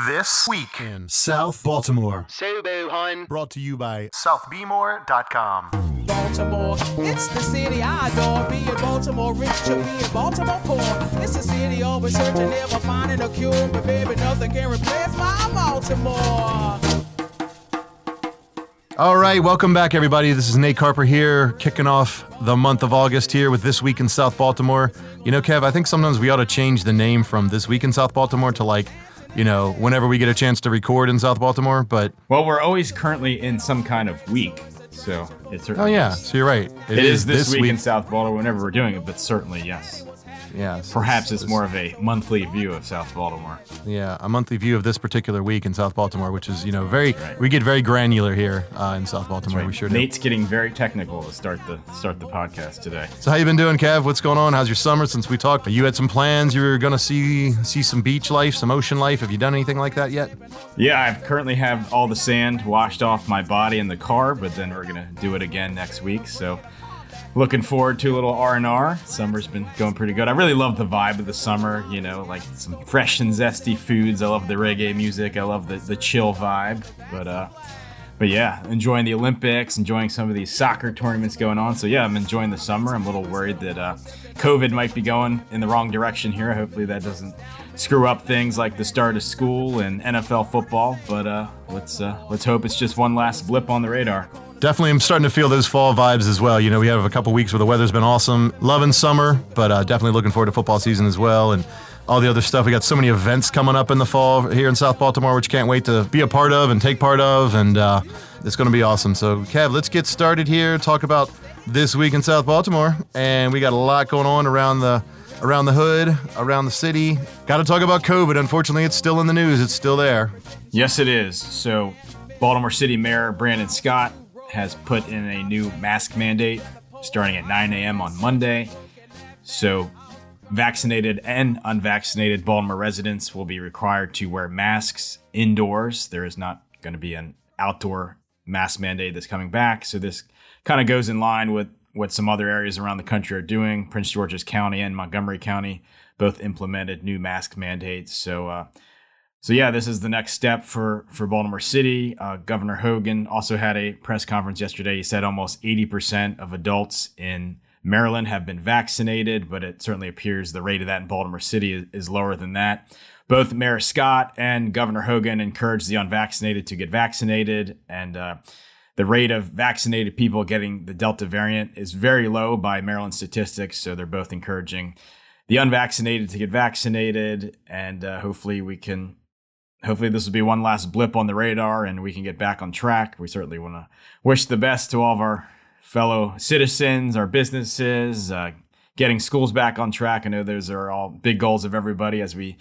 This week in South Baltimore. Sobo, hun. Brought to you by southbmore.com. Baltimore, it's the city I adore. Be it Baltimore rich to be it Baltimore poor. It's the city always searching, never finding a cure. But baby, nothing can replace my Baltimore. All right, welcome back, everybody. This is Nate Carper here, kicking off the month of August here with This Week in South Baltimore. You know, Kev, I think sometimes we ought to change the name from This Week in South Baltimore to whenever we get a chance to record in South Baltimore. But well, we're always currently in some kind of week, so it's certainly. Oh yeah, so you're right. It is this week in South Baltimore whenever we're doing it, but certainly yes. Yeah. Perhaps it's more of a monthly view of South Baltimore. Yeah, a monthly view of this particular week in South Baltimore, which is, very, right. We get very granular here in South Baltimore. Right. We sure do. Nate's getting very technical to start the podcast today. So how you been doing, Kev? What's going on? How's your summer since we talked? You had some plans. You were going to see some beach life, some ocean life. Have you done anything like that yet? Yeah, I currently have all the sand washed off my body in the car, but then we're going to do it again next week. So looking forward to a little R&R. Summer's been going pretty good. I really love the vibe of the summer, like some fresh and zesty foods. I love the reggae music. I love the chill vibe. But yeah, enjoying the Olympics, enjoying some of these soccer tournaments going on. So yeah, I'm enjoying the summer. I'm a little worried that COVID might be going in the wrong direction here. Hopefully that doesn't screw up things like the start of school and NFL football. But let's hope it's just one last blip on the radar. Definitely, I'm starting to feel those fall vibes as well. We have a couple weeks where the weather's been awesome. Loving summer, but definitely looking forward to football season as well and all the other stuff. We got so many events coming up in the fall here in South Baltimore, which can't wait to be a part of and take part of, and it's going to be awesome. So, Kev, let's get started here. Talk about This Week in South Baltimore, and we got a lot going on around the hood, around the city. Got to talk about COVID. Unfortunately, it's still in the news. It's still there. Yes, it is. So, Baltimore City Mayor Brandon Scott has put in a new mask mandate starting at 9 a.m. on Monday. So vaccinated and unvaccinated Baltimore residents will be required to wear masks indoors. There is not going to be an outdoor mask mandate that's coming back. So this kind of goes in line with what some other areas around the country are doing. Prince George's County and Montgomery County both implemented new mask mandates. So yeah, this is the next step for Baltimore City. Governor Hogan also had a press conference yesterday. He said almost 80% of adults in Maryland have been vaccinated, but it certainly appears the rate of that in Baltimore City is lower than that. Both Mayor Scott and Governor Hogan encouraged the unvaccinated to get vaccinated, and the rate of vaccinated people getting the Delta variant is very low by Maryland statistics, so they're both encouraging the unvaccinated to get vaccinated, and hopefully this will be one last blip on the radar and we can get back on track. We certainly want to wish the best to all of our fellow citizens, our businesses, getting schools back on track. I know those are all big goals of everybody as we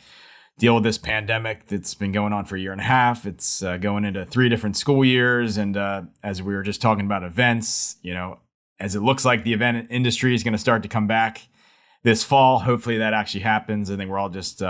deal with this pandemic that's been going on for a year and a half. It's going into 3 different school years. And as we were just talking about events, as it looks like the event industry is going to start to come back this fall, hopefully that actually happens. I think we're all just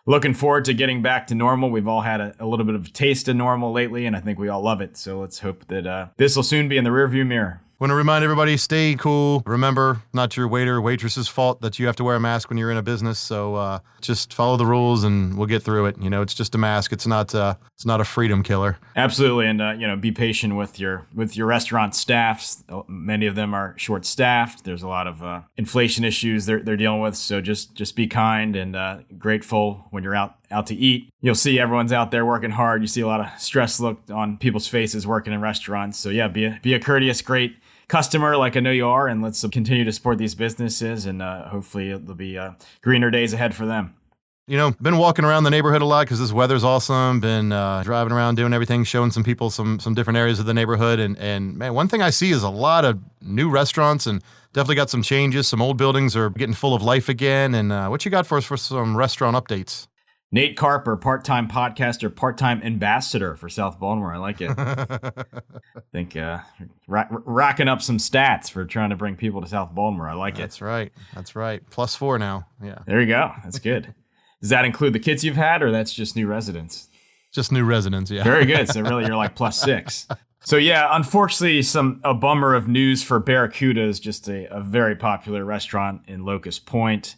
looking forward to getting back to normal. We've all had a little bit of a taste of normal lately, and I think we all love it. So let's hope that this will soon be in the rearview mirror. Want to remind everybody, stay cool. Remember, not your waiter or waitress's fault that you have to wear a mask when you're in a business. So just follow the rules, and we'll get through it. It's just a mask. It's not a freedom killer. Absolutely, and be patient with your restaurant staffs. Many of them are short-staffed. There's a lot of inflation issues they're dealing with. So just be kind and grateful when you're out to eat. You'll see everyone's out there working hard. You see a lot of stress look on people's faces working in restaurants. So yeah, be a courteous, great customer like I know you are, and let's continue to support these businesses, and hopefully there'll be greener days ahead for them. Been walking around the neighborhood a lot because this weather's awesome. Been driving around doing everything, showing some people some different areas of the neighborhood, and man, one thing I see is a lot of new restaurants, and definitely got some changes. Some old buildings are getting full of life again. And what you got for us for some restaurant updates? Nate Carper, part-time podcaster, part-time ambassador for South Baltimore. I like it. I think racking up some stats for trying to bring people to South Baltimore. I like it. That's right. +4 now. Yeah. There you go. That's good. Does that include the kids you've had, or that's just new residents? Just new residents, yeah. Very good. So really you're like +6. So yeah, unfortunately, a bummer of news for Barracuda's, just a very popular restaurant in Locust Point.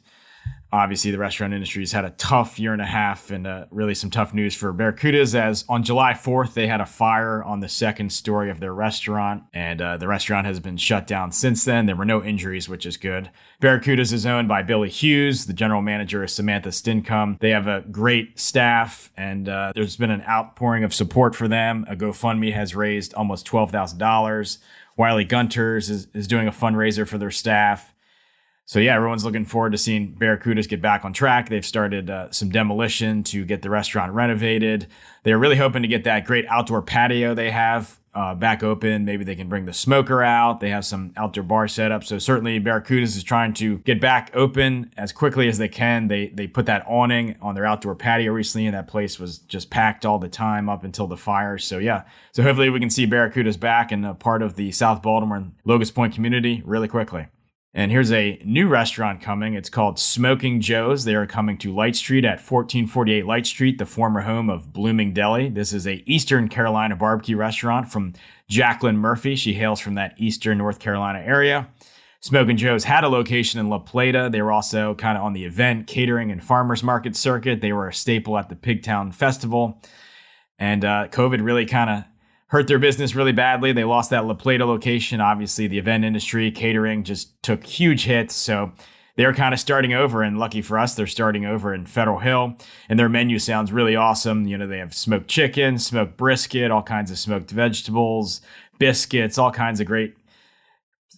Obviously, the restaurant industry has had a tough year and a half, and really some tough news for Barracudas, as on July 4th, they had a fire on the second story of their restaurant, and the restaurant has been shut down since then. There were no injuries, which is good. Barracudas is owned by Billy Hughes. The general manager is Samantha Stincombe. They have a great staff, and there's been an outpouring of support for them. A GoFundMe has raised almost $12,000. Wiley Gunters is doing a fundraiser for their staff. So yeah, everyone's looking forward to seeing Barracudas get back on track. They've started some demolition to get the restaurant renovated. They're really hoping to get that great outdoor patio they have back open. Maybe they can bring the smoker out. They have some outdoor bar set up. So certainly Barracudas is trying to get back open as quickly as they can. They put that awning on their outdoor patio recently, and that place was just packed all the time up until the fire. So yeah, so hopefully we can see Barracudas back and a part of the South Baltimore and Locust Point community really quickly. And here's a new restaurant coming. It's called Smoking Joe's. They are coming to Light Street at 1448 Light Street, the former home of Blooming Deli. This is a Eastern Carolina barbecue restaurant from Jacqueline Murphy. She hails from that Eastern North Carolina area. Smoking Joe's had a location in La Plata. They were also kind of on the event, catering, and farmers market circuit. They were a staple at the Pigtown Festival. And COVID really kind of hurt their business really badly. They lost that La Plata location. Obviously, the event industry, catering just took huge hits. So they're kind of starting over, and lucky for us, they're starting over in Federal Hill. And their menu sounds really awesome. You know, they have smoked chicken, smoked brisket, all kinds of smoked vegetables, biscuits, all kinds of great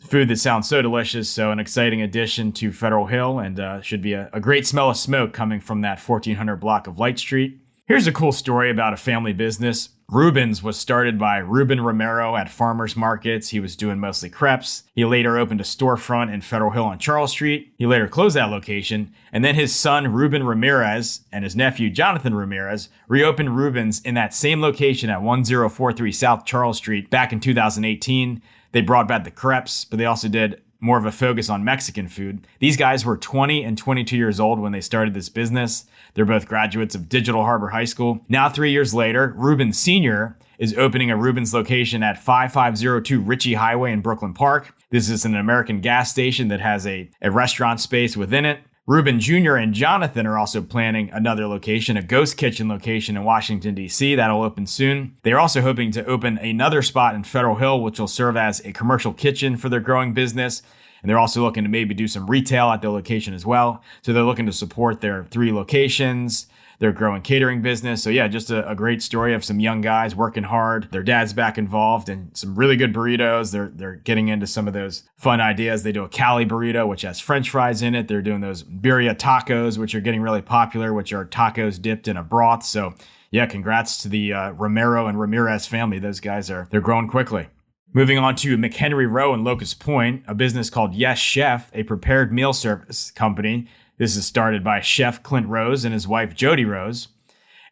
food that sounds so delicious. So an exciting addition to Federal Hill, and should be a great smell of smoke coming from that 1400 block of Light Street. Here's a cool story about a family business. Reuben's was started by Ruben Romero at farmers markets. He was doing mostly crepes. He later opened a storefront in Federal Hill on Charles Street. He later closed that location. And then his son, Ruben Ramirez, and his nephew, Jonathan Ramirez, reopened Reuben's in that same location at 1043 South Charles Street back in 2018. They brought back the crepes, but they also did more of a focus on Mexican food. These guys were 20 and 22 years old when they started this business. They're both graduates of Digital Harbor High School. Now, 3 years later, Ruben Sr. is opening a Reuben's location at 5502 Ritchie Highway in Brooklyn Park. This is an American gas station that has a restaurant space within it. Ruben Jr. and Jonathan are also planning another location, a ghost kitchen location in Washington, D.C. That'll open soon. They're also hoping to open another spot in Federal Hill, which will serve as a commercial kitchen for their growing business. And they're also looking to maybe do some retail at their location as well. So they're looking to support their 3 locations, their growing catering business. So yeah, just a great story of some young guys working hard. Their dad's back involved, and some really good burritos. They're getting into some of those fun ideas. They do a Cali burrito, which has French fries in it. They're doing those birria tacos, which are getting really popular, which are tacos dipped in a broth. So yeah, congrats to the Romero and Ramirez family. Those guys they're growing quickly. Moving on to McHenry Row in Locust Point, a business called Yes Chef, a prepared meal service company. This is started by Chef Clint Rose and his wife Jody Rose,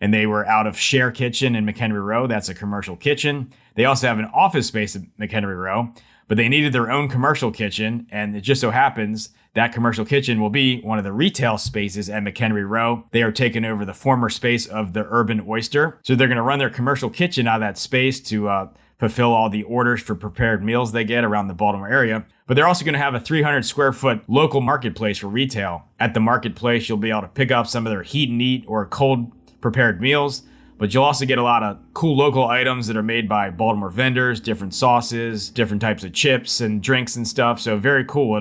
and they were out of Share Kitchen in McHenry Row. That's a commercial kitchen. They also have an office space at McHenry Row, but they needed their own commercial kitchen, and it just so happens that commercial kitchen will be one of the retail spaces at McHenry Row. They are taking over the former space of the Urban Oyster, so they're going to run their commercial kitchen out of that space to fulfill all the orders for prepared meals they get around the Baltimore area. But they're also going to have a 300 square foot local marketplace for retail. At the marketplace, you'll be able to pick up some of their heat and eat or cold prepared meals, but you'll also get a lot of cool local items that are made by Baltimore vendors, different sauces, different types of chips and drinks and stuff. So very cool.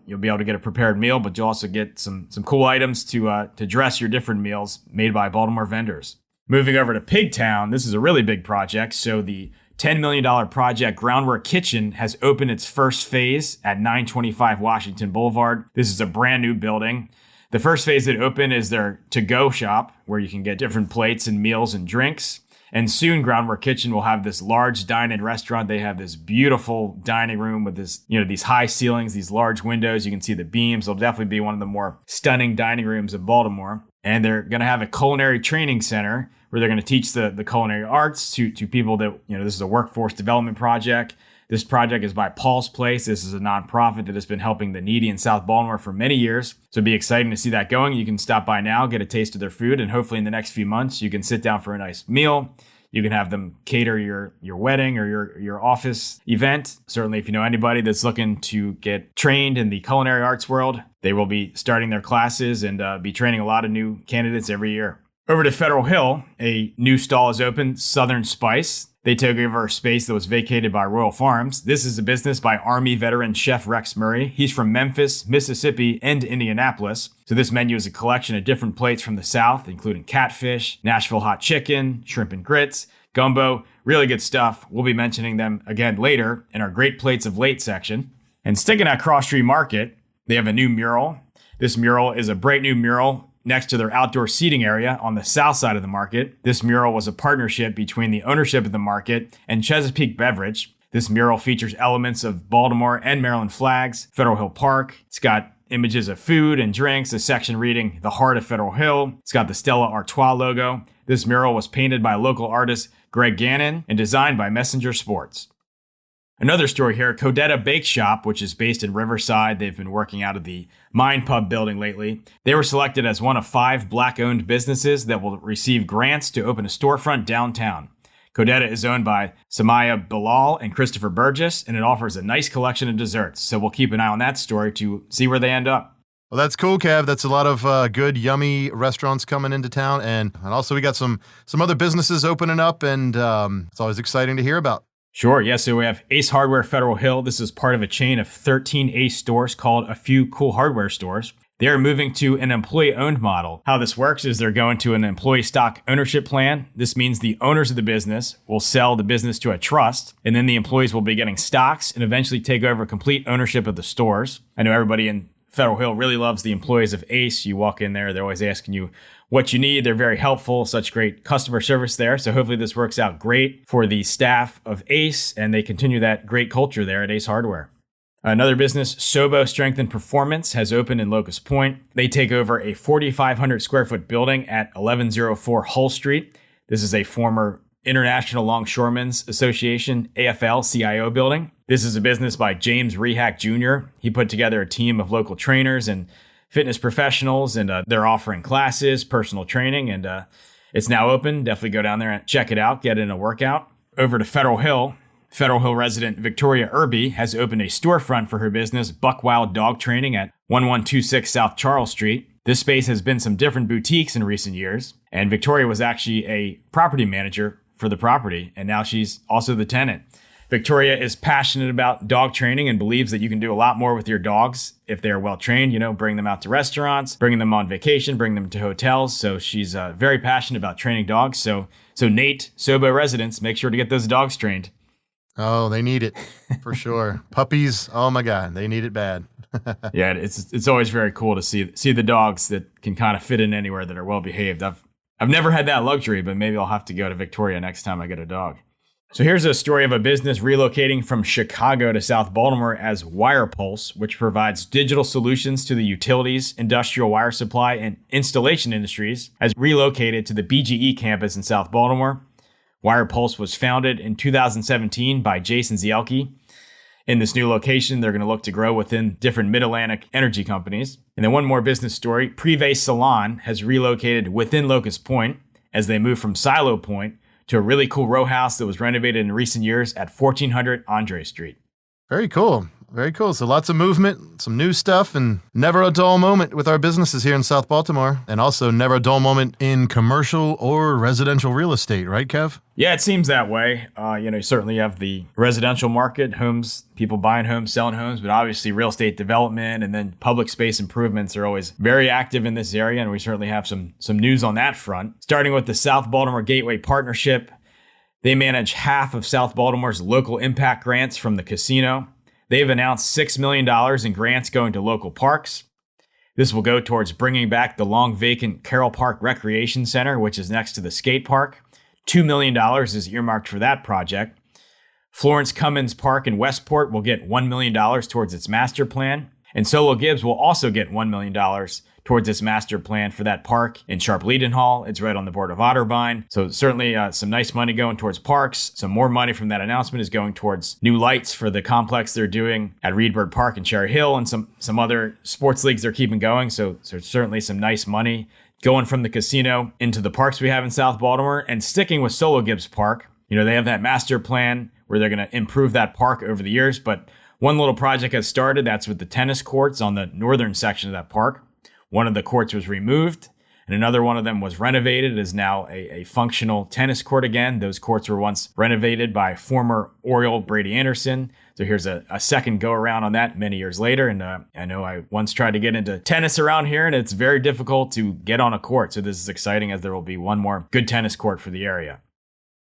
You'll be able to get a prepared meal, but you'll also get some cool items to dress your different meals made by Baltimore vendors. Moving over to Pigtown, this is a really big project. So the $10 million project Groundwork Kitchen has opened its first phase at 925 Washington Boulevard. This is a brand new building. The first phase that opened is their to-go shop, where you can get different plates and meals and drinks. And soon Groundwork Kitchen will have this large dine-in restaurant. They have this beautiful dining room with these high ceilings, these large windows. You can see the beams. It'll definitely be one of the more stunning dining rooms of Baltimore. And they're going to have a culinary training center where they're going to teach the culinary arts to people that, this is a workforce development project. This project is by Paul's Place. This is a nonprofit that has been helping the needy in South Baltimore for many years. So it'd be exciting to see that going. You can stop by now, get a taste of their food, and hopefully in the next few months, you can sit down for a nice meal. You can have them cater your wedding or your office event. Certainly, if you know anybody that's looking to get trained in the culinary arts world, they will be starting their classes and be training a lot of new candidates every year. Over to Federal Hill, a new stall is open, Southern Spice. They took over a space that was vacated by Royal Farms. This is a business by Army veteran Chef Rex Murray. He's from Memphis, Mississippi, and Indianapolis. So this menu is a collection of different plates from the South, including catfish, Nashville hot chicken, shrimp and grits, gumbo. Really good stuff. We'll be mentioning them again later in our Great Plates of Late section. And sticking at Cross Street Market, they have a new mural. This mural is a bright new mural next to their outdoor seating area on the south side of the market. This mural was a partnership between the ownership of the market and Chesapeake Beverage. This mural features elements of Baltimore and Maryland flags, Federal Hill Park. It's got images of food and drinks, a section reading The Heart of Federal Hill. It's got the Stella Artois logo. This mural was painted by local artist Greg Gannon and designed by Messenger Sports. Another story here, Codetta Bake Shop, which is based in Riverside. They've been working out of the Mine Pub building lately. They were selected as one of 5 Black-owned businesses that will receive grants to open a storefront downtown. Codetta is owned by Samaya Bilal and Christopher Burgess, and it offers a nice collection of desserts. So we'll keep an eye on that story to see where they end up. Well, that's cool, Kev. That's a lot of good, yummy restaurants coming into town. And also we got some other businesses opening up, and it's always exciting to hear about. Sure, yeah, so we have Ace Hardware Federal Hill. This is part of a chain of 13 Ace stores called A Few Cool Hardware Stores. They are moving to an employee-owned model. How this works is they're going to an employee stock ownership plan. This means the owners of the business will sell the business to a trust, and then the employees will be getting stocks and eventually take over complete ownership of the stores. I know everybody in Federal Hill really loves the employees of Ace. You walk in there, they're always asking you what you need. They're very helpful, such great customer service there. So hopefully this works out great for the staff of Ace, and they continue that great culture there at Ace Hardware. Another business, Sobo Strength and Performance, has opened in Locust Point. They take over a 4,500 square foot building at 1104 Hull Street. This is a former International Longshoremen's Association, AFL-CIO building. This is a business by James Rehack Jr. He put together a team of local trainers and fitness professionals, and they're offering classes, personal training, and it's now open. Definitely go down there and check it out, get in a workout. Over to Federal Hill. Federal Hill resident Victoria Irby has opened a storefront for her business, Buck Wild Dog Training, at 1126 South Charles Street. This space has been some different boutiques in recent years, and Victoria was actually a property manager for the property, and now she's also the tenant. Victoria is passionate about dog training and believes that you can do a lot more with your dogs if they're well trained, bring them out to restaurants, bring them on vacation, bring them to hotels. So she's very passionate about training dogs. So Nate, Sobo residents, make sure to get those dogs trained. Oh, they need it for sure. Puppies, oh my God, they need it bad. Yeah, it's always very cool to see the dogs that can kind of fit in anywhere that are well behaved. I've never had that luxury, but maybe I'll have to go to Victoria next time I get a dog. So here's a story of a business relocating from Chicago to South Baltimore as WirePulse, which provides digital solutions to the utilities, industrial wire supply, and installation industries, has relocated to the BGE campus in South Baltimore. WirePulse was founded in 2017 by Jason Zielke. In this new location, they're going to look to grow within different Mid-Atlantic energy companies. And then one more business story, Privé Salon has relocated within Locust Point as they move from Silo Point to a really cool row house that was renovated in recent years at 1400 Andre Street. Very cool. Very cool. So lots of movement, some new stuff, and never a dull moment with our businesses here in South Baltimore. And also never a dull moment in commercial or residential real estate, right, Kev? Yeah, it seems that way. Certainly you have the residential market, homes, people buying homes, selling homes, but obviously real estate development and then public space improvements are always very active in this area. And we certainly have some news on that front. Starting with the South Baltimore Gateway Partnership. They manage half of South Baltimore's local impact grants from the casino. They've announced $6 million in grants going to local parks. This will go towards bringing back the long vacant Carroll Park Recreation Center, which is next to the skate park. $2 million is earmarked for that project. Florence Cummins Park in Westport will get $1 million towards its master plan. And Solo Gibbs will also get $1 million towards its master plan for that park in Sharp Leadenhall. It's right on the border of Otterbein. So certainly some nice money going towards parks. Some more money from that announcement is going towards new lights for the complex they're doing at Reedburg Park and Cherry Hill, and some other sports leagues they're keeping going. So certainly some nice money going from the casino into the parks we have in South Baltimore and sticking with Solo Gibbs Park. They have that master plan where they're going to improve that park over the years. But one little project has started. That's with the tennis courts on the northern section of that park. One of the courts was removed, and another one of them was renovated. It is now a functional tennis court again. Those courts were once renovated by former Oriole Brady Anderson. So here's a second go around on that many years later. And I know I once tried to get into tennis around here, and it's very difficult to get on a court. So this is exciting, as there will be one more good tennis court for the area.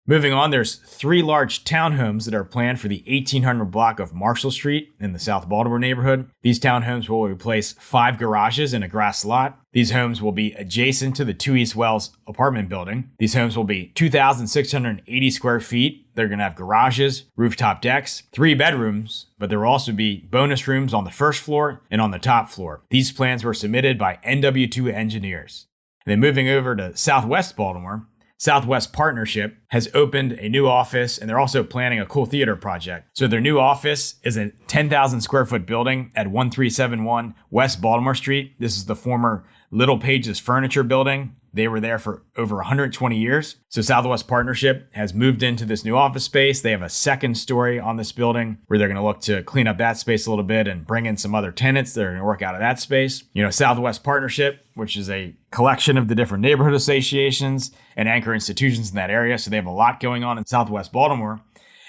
Moving on, there's 3 large townhomes that are planned for the 1800 block of Marshall Street in the South Baltimore neighborhood. These townhomes will replace 5 garages and a grass lot. These homes will be adjacent to the 2 East Wells apartment building. These homes will be 2,680 square feet. They're going to have garages, rooftop decks, 3 bedrooms, but there will also be bonus rooms on the first floor and on the top floor. These plans were submitted by NW2 engineers. And then moving over to Southwest Baltimore, Southwest Partnership has opened a new office, and they're also planning a cool theater project. So their new office is a 10,000 square foot building at 1371 West Baltimore Street. This is the former Little Pages Furniture building. They were there for over 120 years. So Southwest Partnership has moved into this new office space. They have a second story on this building where they're going to look to clean up that space a little bit and bring in some other tenants that are going to work out of that space. Southwest Partnership, which is a collection of the different neighborhood associations and anchor institutions in that area. So they have a lot going on in Southwest Baltimore.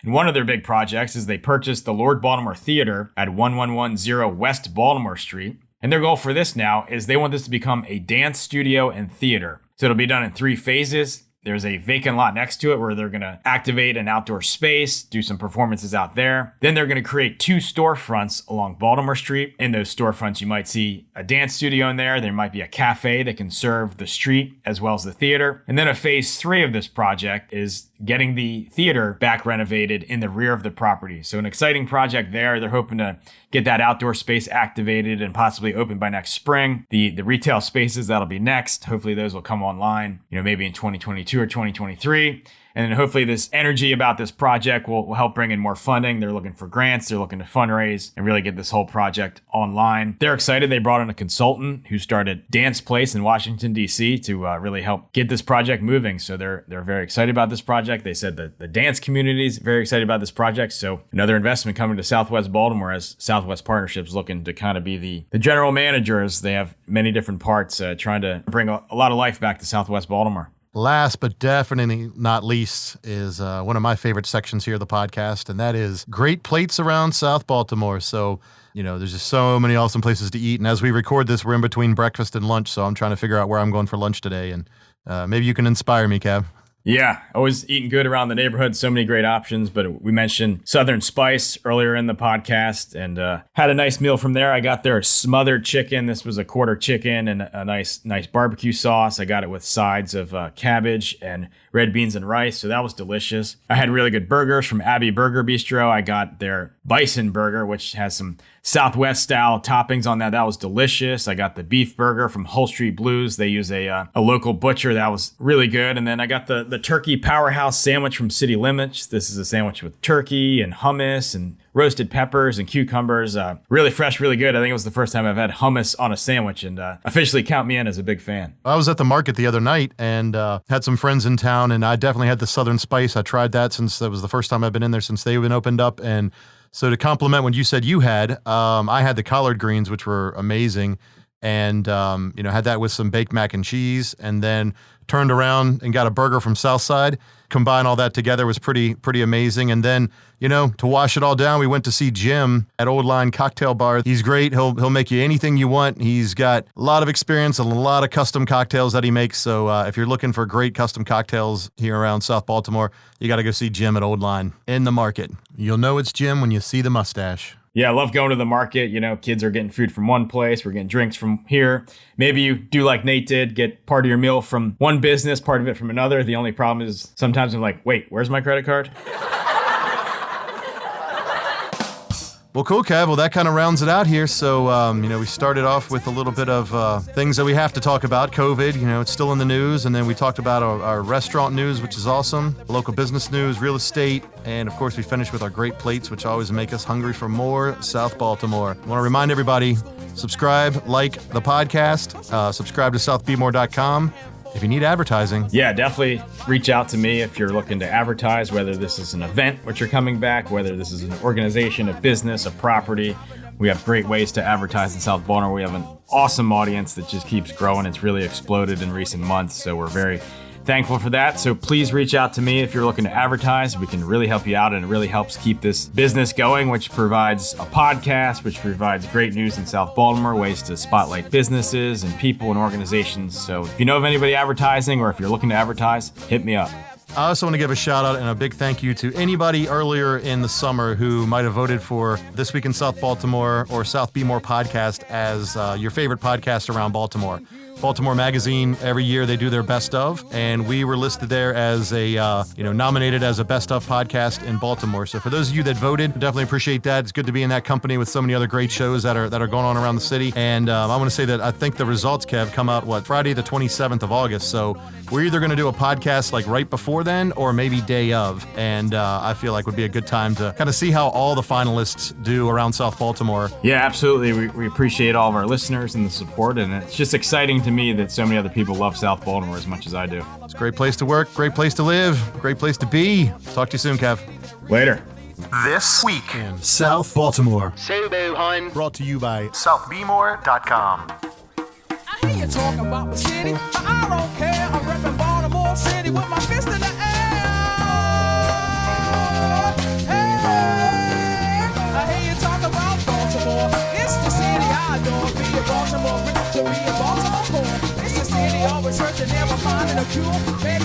And one of their big projects is they purchased the Lord Baltimore Theater at 1110 West Baltimore Street. And their goal for this now is they want this to become a dance studio and theater. So it'll be done in 3 phases. There's a vacant lot next to it where they're going to activate an outdoor space, do some performances out there. Then they're going to create 2 storefronts along Baltimore Street. In those storefronts, you might see a dance studio in there. There might be a cafe that can serve the street as well as the theater. And then a phase 3 of this project is getting the theater back renovated in the rear of the property. So an exciting project there. They're hoping to get that outdoor space activated and possibly open by next spring. The retail spaces, that'll be next. Hopefully those will come online, maybe in 2022 or 2023. And then hopefully this energy about this project will help bring in more funding. They're looking for grants. They're looking to fundraise and really get this whole project online. They're excited. They brought in a consultant who started Dance Place in Washington, D.C. to really help get this project moving. So they're very excited about this project. They said that the dance community is very excited about this project. So another investment coming to Southwest Baltimore as Southwest Partnerships looking to kind of be the general manager, as they have many different parts trying to bring a lot of life back to Southwest Baltimore. Last but definitely not least is one of my favorite sections here of the podcast, and that is great plates around South Baltimore. So, there's just so many awesome places to eat. And as we record this, we're in between breakfast and lunch, so I'm trying to figure out where I'm going for lunch today. And maybe you can inspire me, Cav. Yeah, always eating good around the neighborhood. So many great options. But we mentioned Southern Spice earlier in the podcast and had a nice meal from there. I got their smothered chicken. This was a quarter chicken and a nice barbecue sauce. I got it with sides of cabbage and red beans and rice. So that was delicious. I had really good burgers from Abbey Burger Bistro. I got their bison burger, which has some Southwest style toppings on that. That was delicious. I got the beef burger from Hull Street Blues. They use a local butcher. That was really good. And then I got the turkey powerhouse sandwich from City Limits. This is a sandwich with turkey and hummus and roasted peppers and cucumbers. Really fresh, really good. I think it was the first time I've had hummus on a sandwich, and officially count me in as a big fan. I was at the market the other night and had some friends in town, and I definitely had the Southern Spice. I tried that since that was the first time I've been in there since they've been opened up. And so to compliment what you said you had, I had the collard greens, which were amazing. And, had that with some baked mac and cheese, and then turned around and got a burger from Southside. Combine all that together was pretty amazing. And then, to wash it all down, we went to see Jim at Old Line Cocktail Bar. He's great. He'll make you anything you want. He's got a lot of experience and a lot of custom cocktails that he makes. So if you're looking for great custom cocktails here around South Baltimore, you got to go see Jim at Old Line in the market. You'll know it's Jim when you see the mustache. Yeah, I love going to the market. Kids are getting food from one place. We're getting drinks from here. Maybe you do like Nate did, get part of your meal from one business, part of it from another. The only problem is sometimes I'm like, wait, where's my credit card? Well, cool, Kev. Well, that kind of rounds it out here. So, we started off with a little bit of things that we have to talk about. COVID, it's still in the news. And then we talked about our restaurant news, which is awesome. Local business news, real estate. And, of course, we finished with our great plates, which always make us hungry for more South Baltimore. I want to remind everybody, subscribe, like the podcast, subscribe to southbmore.com. If you need advertising. Yeah, definitely reach out to me if you're looking to advertise, whether this is an event, which you're coming back, whether this is an organization, a business, a property. We have great ways to advertise in South Baltimore. We have an awesome audience that just keeps growing. It's really exploded in recent months, so we're very thankful for that. So please reach out to me if you're looking to advertise. We can really help you out, and it really helps keep this business going, which provides a podcast, which provides great news in South Baltimore, ways to spotlight businesses and people and organizations. So if you know of anybody advertising, or if you're looking to advertise, hit me up. I also want to give a shout out and a big thank you to anybody earlier in the summer who might have voted for This Week in South Baltimore or South Baltimore podcast as your favorite podcast around Baltimore. Baltimore Magazine, every year they do their best of, and we were listed there as nominated as a best of podcast in Baltimore. So for those of you that voted, definitely appreciate that. It's good to be in that company with so many other great shows that are going on around the city. And I want to say that I think the results, Kev, come out, Friday the 27th of August. So we're either going to do a podcast like right before then or maybe day of. And I feel like would be a good time to kind of see how all the finalists do around South Baltimore. Yeah, absolutely. We appreciate all of our listeners and the support, and it's just exciting to me that so many other people love South Baltimore as much as I do. It's a great place to work, great place to live, great place to be. Talk to you soon, Kev. Later. This Week in South Baltimore. Sobo Hun. Brought to you by southbmore.com. I hear you talking about the city, but I don't care. I'm repping Baltimore City with my fist in the air. Hey, I hear you talk about Baltimore. It's the city I adore. Be a Baltimore rich, be a Baltimore poor. It's the city always searching, never finding a cure.